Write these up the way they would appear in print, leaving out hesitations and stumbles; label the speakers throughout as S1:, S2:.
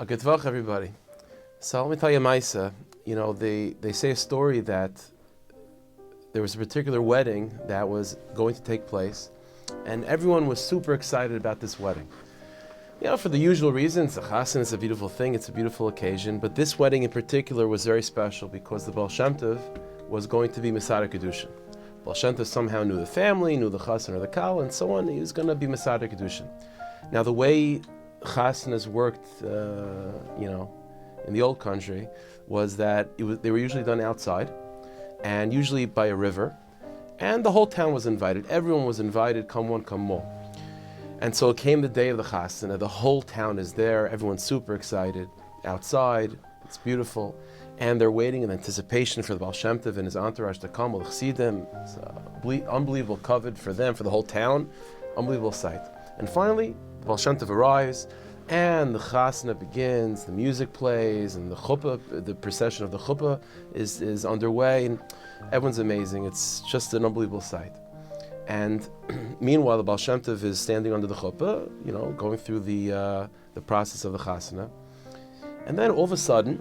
S1: A good vach, everybody. So let me tell you, Maisa. They say a story that there was a particular wedding that was going to take place, and everyone was super excited about this wedding. For the usual reasons. The chassan is a beautiful thing; it's a beautiful occasion. But this wedding in particular was very special because the Baal Shem Tov was going to be Masada Kedushin. Baal Shem Tov somehow knew the family, knew the chassan or the kal, and so on. He was going to be Masada Kedushin. Now, the way chassanas worked, in the old country, was that they were usually done outside, and usually by a river, and the whole town was invited. Everyone was invited, come one, come more. And so it came the day of the chasana. The whole town is there. Everyone's super excited. Outside, it's beautiful, and they're waiting in anticipation for the Baal Shem Tov and his entourage to come. It's unbelievable covet for them, for the whole town. Unbelievable sight. And finally, the Baal Shem Tov arrives, and the chasana begins, the music plays, and the chuppah, the procession of the chuppah is underway, and everyone's amazing. It's just an unbelievable sight. And meanwhile, the Baal Shem Tov is standing under the chuppah, going through the process of the chasana. And then all of a sudden,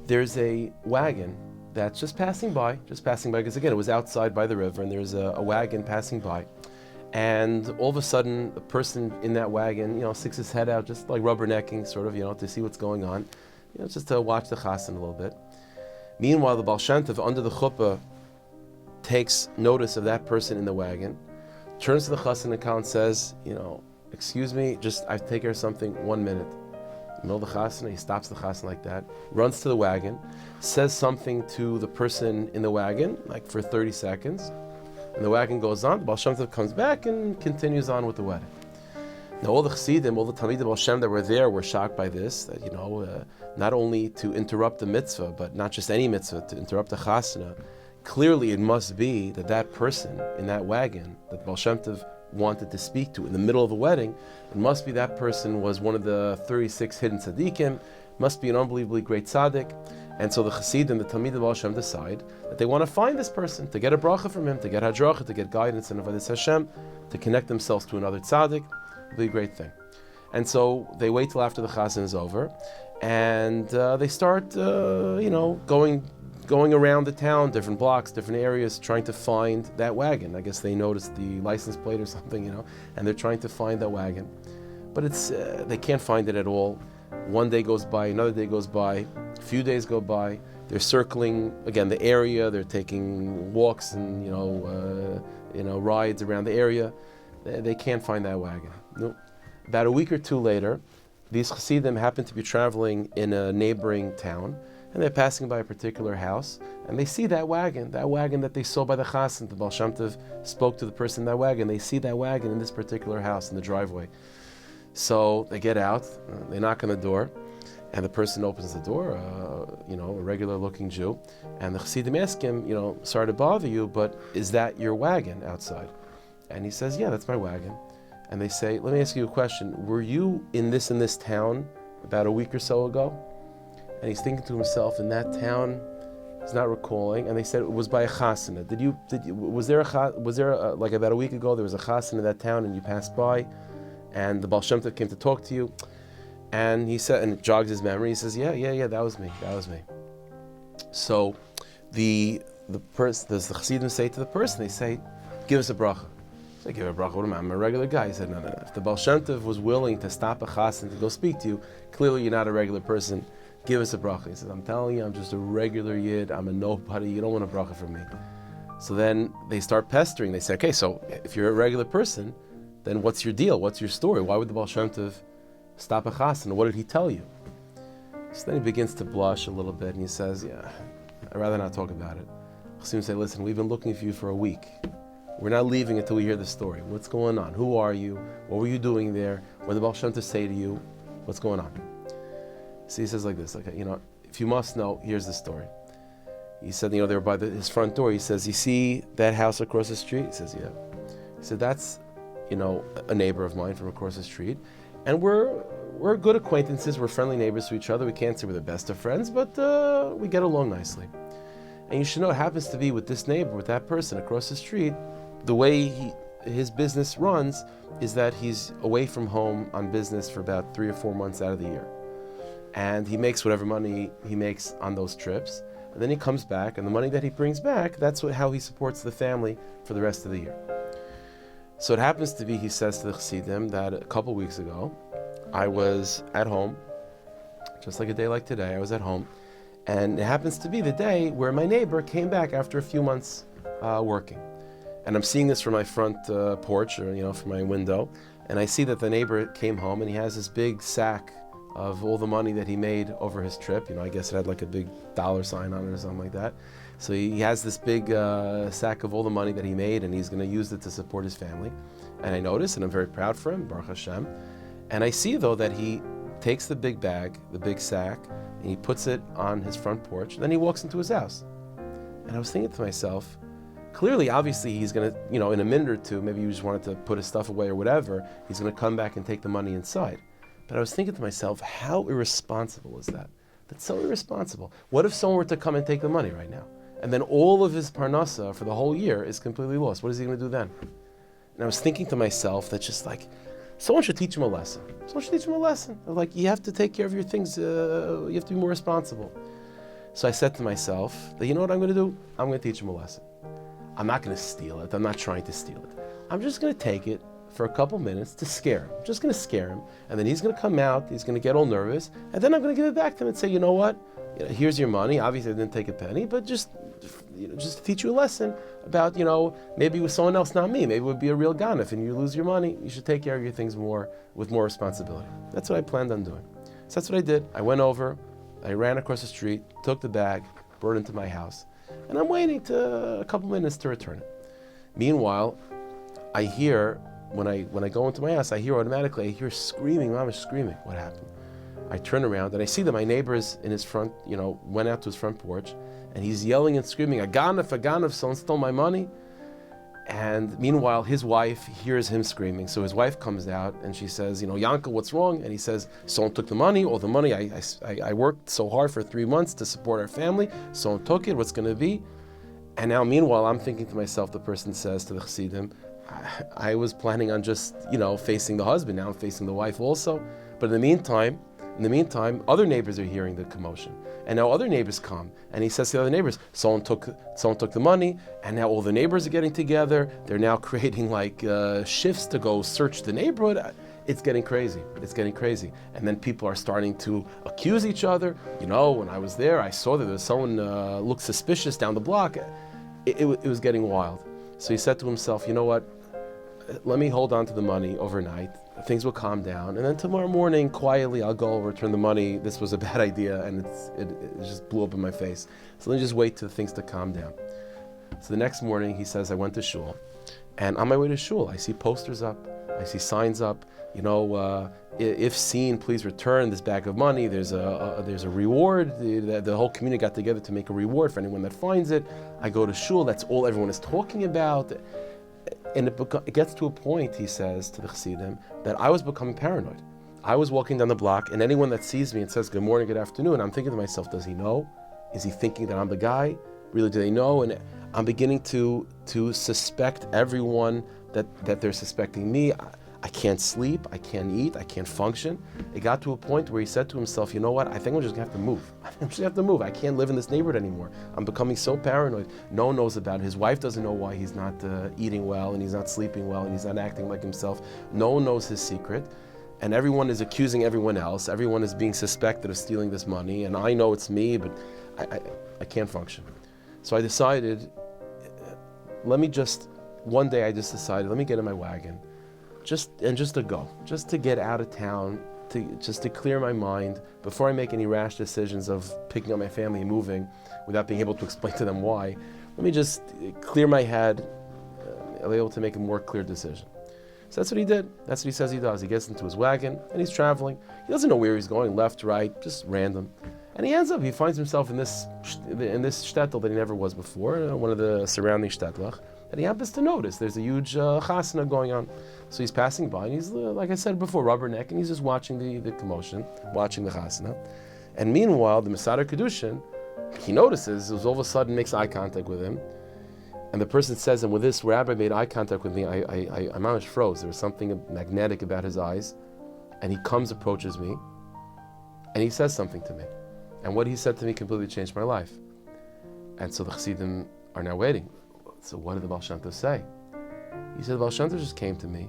S1: there's a wagon that's just passing by, because again, it was outside by the river, and there's a wagon passing by. And all of a sudden, the person in that wagon, sticks his head out, just like rubbernecking, sort of, to see what's going on, just to watch the chassan a little bit. Meanwhile, the Baal Shem Tov, under the chuppah, takes notice of that person in the wagon, turns to the chassan and kal and says, excuse me, I take care of something, 1 minute. In the middle of the chasana, he stops the chassan like that, runs to the wagon, says something to the person in the wagon, like for 30 seconds, and the wagon goes on. The Baal Shem Tov comes back and continues on with the wedding. Now all the chassidim, all the talmidim Baal Shem that were there were shocked by this, that not only to interrupt the mitzvah, but not just any mitzvah, to interrupt the chasana. Clearly it must be that person in that wagon that Baal Shem Tov wanted to speak to in the middle of the wedding, it must be that person was one of the 36 hidden tzadikim, must be an unbelievably great tzaddik. And so the chassidim, the talmidim Baal Shem decide that they want to find this person, to get a bracha from him, to get hadracha, to get guidance and avodas Hashem, to connect themselves to another tzaddik. It'll be a great thing. And so they wait till after the chassan is over, and they start, going around the town, different blocks, different areas, trying to find that wagon. I guess they noticed the license plate or something, and they're trying to find that wagon. But they can't find it at all. One day goes by, another day goes by, a few days go by. They're circling again the area. They're taking walks and rides around the area. They can't find that wagon. Nope. About a week or two later, these chassidim happen to be traveling in a neighboring town, and they're passing by a particular house, and they see that wagon that they saw by the chassan. The Baal Shem Tov spoke to the person in that wagon. They see that wagon in this particular house in the driveway. So they get out, they knock on the door, and the person opens the door, a regular-looking Jew, and the chassidim ask him, sorry to bother you, but is that your wagon outside? And he says, yeah, that's my wagon. And they say, let me ask you a question. Were you in this town about a week or so ago? And he's thinking to himself, in that town, he's not recalling. And they said it was by a chasana. Was there like about a week ago, there was a chasana in that town and you passed by? And the Baal Shem Tov came to talk to you, and he said, and it jogs his memory. He says, yeah, that was me. So the chassidim say to the person, they say, give us a bracha. So give a bracha. What am I? I'm a regular guy. He said, no. If the Baal Shem Tov was willing to stop a chassan to go speak to you, clearly you're not a regular person. Give us a bracha. He says, I'm telling you, I'm just a regular yid. I'm a nobody. You don't want a bracha from me. So then they start pestering. They say, okay, so if you're a regular person, then what's your deal? What's your story? Why would the Baal Shem Tov stop a chassan? What did he tell you? So then he begins to blush a little bit, and he says, yeah, I'd rather not talk about it. Chassidim say, listen, we've been looking for you for a week. We're not leaving until we hear the story. What's going on? Who are you? What were you doing there? What did the Baal Shem Tov say to you? What's going on? So he says like this, if you must know, here's the story. He said, they were by his front door. He says, you see that house across the street? He says, yeah. He said, that's a neighbor of mine from across the street, and we're good acquaintances. We're friendly neighbors to each other. We can't say we're the best of friends, but we get along nicely. And you should know, it happens to be with this neighbor, with that person across the street, the way his business runs is that he's away from home on business for about 3 or 4 months out of the year. and he makes whatever money he makes on those trips. And then he comes back, and the money that he brings back, that's how he supports the family for the rest of the year. So it happens to be, he says to the Chassidim, that a couple weeks ago, I was at home, just like a day like today, I was at home, and it happens to be the day where my neighbor came back after a few months working. And I'm seeing this from my front porch, or from my window, and I see that the neighbor came home, and he has this big sack of all the money that he made over his trip. I guess it had like a big dollar sign on it or something like that. So he has this big sack of all the money that he made, and he's going to use it to support his family. And I notice, and I'm very proud for him, Baruch Hashem. And I see, though, that he takes the big bag, the big sack, and he puts it on his front porch, and then he walks into his house. And I was thinking to myself, clearly, obviously, he's going to, in a minute or two, maybe he just wanted to put his stuff away or whatever, he's going to come back and take the money inside. But I was thinking to myself, how irresponsible is that? That's so irresponsible. What if someone were to come and take the money right now? And then all of his parnasa for the whole year is completely lost. What is he going to do then? And I was thinking to myself that just like, someone should teach him a lesson. Someone should teach him a lesson. Like, you have to take care of your things. You have to be more responsible. So I said to myself that, you know what I'm going to do? I'm going to teach him a lesson. I'm not going to steal it. I'm not trying to steal it. I'm just going to take it for a couple minutes to scare him. I'm just going to scare him. And then he's going to come out. He's going to get all nervous. And then I'm going to give it back to him and say, you know what? Here's your money. Obviously, I didn't take a penny, but just to teach you a lesson about, maybe with someone else, not me. Maybe it would be a real ganef, and you lose your money. You should take care of your things with more responsibility. That's what I planned on doing. So that's what I did. I went over, I ran across the street, took the bag, brought it into my house, and I'm waiting a couple minutes to return it. Meanwhile, I hear, when I go into my house, I hear screaming. Mom is screaming. What happened? I turn around and I see that my neighbor is in his front, went out to his front porch, and he's yelling and screaming, a ganef, someone stole my money. And meanwhile, his wife hears him screaming. So his wife comes out and she says, Yankel, what's wrong? And he says, someone took the money, all the money. I worked so hard for 3 months to support our family. Someone took it, what's going to be? And now, meanwhile, I'm thinking to myself, the person says to the Chassidim, I was planning on just, facing the husband. Now I'm facing the wife also. But in the meantime, other neighbors are hearing the commotion. And now other neighbors come. And he says to the other neighbors, someone took the money, and now all the neighbors are getting together. They're now creating shifts to go search the neighborhood. It's getting crazy. And then people are starting to accuse each other. When I was there, I saw that there was someone looked suspicious down the block. It was getting wild. So he said to himself, you know what? Let me hold on to the money overnight. Things will calm down, and then tomorrow morning, quietly, I'll go return the money. This was a bad idea, and it just blew up in my face. So let me just wait till things to calm down. So the next morning, he says, I went to shul, and on my way to shul, I see posters up, I see signs up. If seen, please return this bag of money. There's a reward. The whole community got together to make a reward for anyone that finds it. I go to shul. That's all everyone is talking about. And it gets to a point, he says to the Chassidim, that I was becoming paranoid. I was walking down the block, and anyone that sees me and says, good morning, good afternoon, I'm thinking to myself, does he know? Is he thinking that I'm the guy? Really, do they know? And I'm beginning to suspect everyone that they're suspecting me. I can't sleep, I can't eat, I can't function. It got to a point where he said to himself, you know what, I think I'm just going to have to move. I'm just going to have to move. I can't live in this neighborhood anymore. I'm becoming so paranoid. No one knows about it. His wife doesn't know why he's not eating well, and he's not sleeping well, and he's not acting like himself. No one knows his secret. And everyone is accusing everyone else. Everyone is being suspected of stealing this money, and I know it's me, but I can't function. So I decided, one day I just decided, let me get in my wagon, just to go, just to get out of town, to clear my mind before I make any rash decisions of picking up my family and moving without being able to explain to them why. Let me just clear my head, I'll be able to make a more clear decision. So that's what he did. That's what he says he does. He gets into his wagon and he's traveling. He doesn't know where he's going, left, right, just random. And he finds himself in this shtetl that he never was before, one of the surrounding shtetlach, that he happens to notice. There's a huge chasana going on. So he's passing by, and he's, like I said before, rubberneck, and he's just watching the commotion, watching the chasana. And meanwhile, the Mesader Kedushin, he notices, all of a sudden makes eye contact with him. And the person says, and when this rabbi made eye contact with me, I almost froze. There was something magnetic about his eyes. And he approaches me, And he says something to me. And what he said to me completely changed my life. And so the Chassidim are now waiting. So what did the Baal Shem Tov say? He said, the Baal Shem Tov just came to me.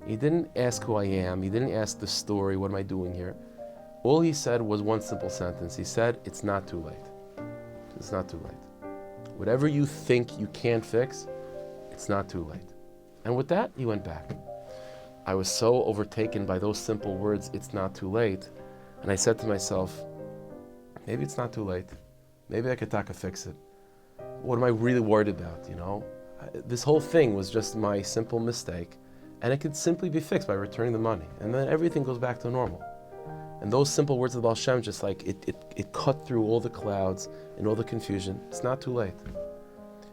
S1: He didn't ask who I am. He didn't ask the story, what am I doing here? All he said was one simple sentence. He said, it's not too late. It's not too late. Whatever you think you can't fix, it's not too late. And with that, he went back. I was so overtaken by those simple words, it's not too late. And I said to myself, maybe it's not too late. Maybe I could fix it. What am I really worried about, This whole thing was just my simple mistake, and it could simply be fixed by returning the money. And then everything goes back to normal. And those simple words of the Baal Shem, just like it cut through all the clouds and all the confusion. It's not too late.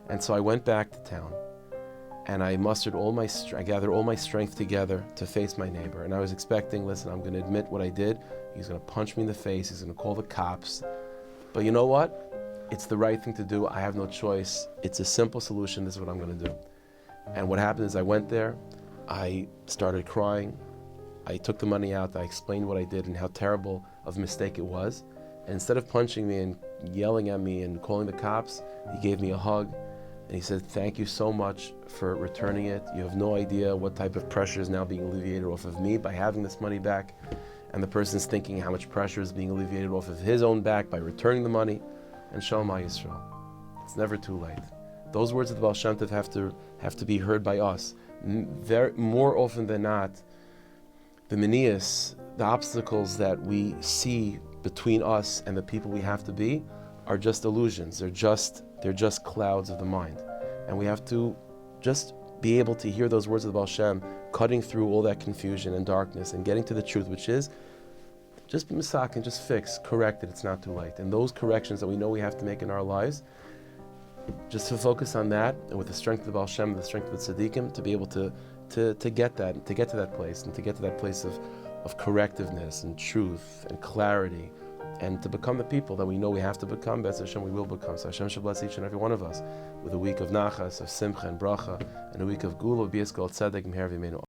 S1: And so I went back to town, and I mustered I gathered all my strength together to face my neighbor. And I was expecting, listen, I'm going to admit what I did. He's going to punch me in the face. He's going to call the cops. But you know what? It's the right thing to do. I have no choice. It's a simple solution. This is what I'm going to do. And what happened is I went there. I started crying. I took the money out. I explained what I did and how terrible of a mistake it was. And instead of punching me and yelling at me and calling the cops, he gave me a hug. And he said, thank you so much for returning it. You have no idea what type of pressure is now being alleviated off of me by having this money back. And the person's thinking how much pressure is being alleviated off of his own back by returning the money. And Shalom Yisrael. It's never too late. Those words of the Baal Shem Tov have to be heard by us. More often than not, the manias, the obstacles that we see between us and the people we have to be, are just illusions. They're just clouds of the mind. And we have to just be able to hear those words of the Baal Shem, cutting through all that confusion and darkness and getting to the truth, which is just be misak and just fix, correct it, it's not too late. And those corrections that we know we have to make in our lives, just to focus on that, and with the strength of the Baal Shem, the strength of the Tzadikim, to be able to get to that place, and to get to that place of correctiveness and truth and clarity, and to become the people that we know we have to become. B'ez Hashem, we will become. So Hashem should bless each and every one of us with a week of nachas, of simcha and bracha, and a week of gula, b'yis kol tzedek, m'her v'yimenu.